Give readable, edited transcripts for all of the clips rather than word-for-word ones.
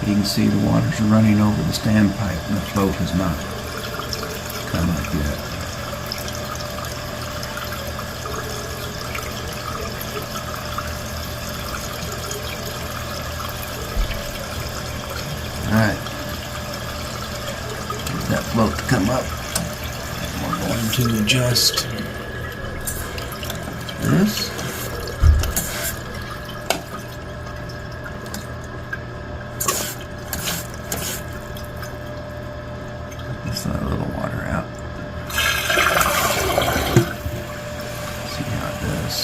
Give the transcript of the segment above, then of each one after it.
You can see the water's running over the standpipe and the float has not come up yet. Alright, get that float to come up. We're going to adjust this. Just let a little water out. See how it does.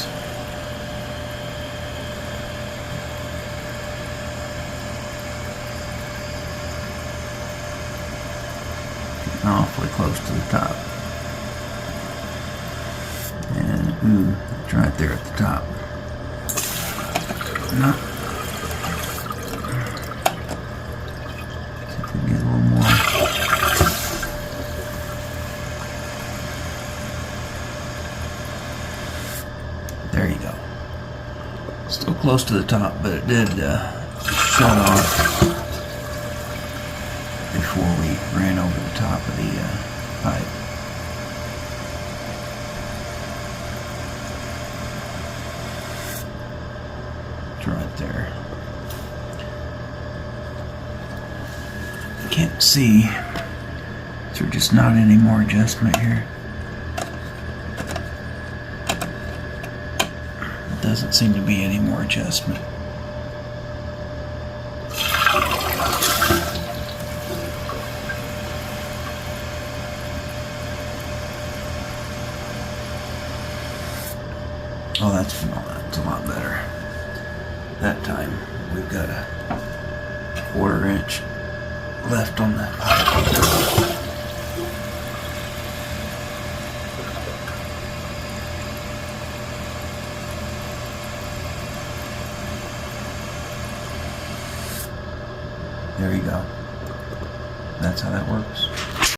Getting awfully close to the top. And it's right there at the top. No. See if we can get a little more. There you go. Still close to the top, but it did shut off before we ran over the top of the pipe. It's right there. Can't see. Is there just not any more adjustment here? Doesn't seem to be any more adjustment. Oh, that's a lot better. That time we've got a 1/4 inch left on that pipe. There you go. That's how that works.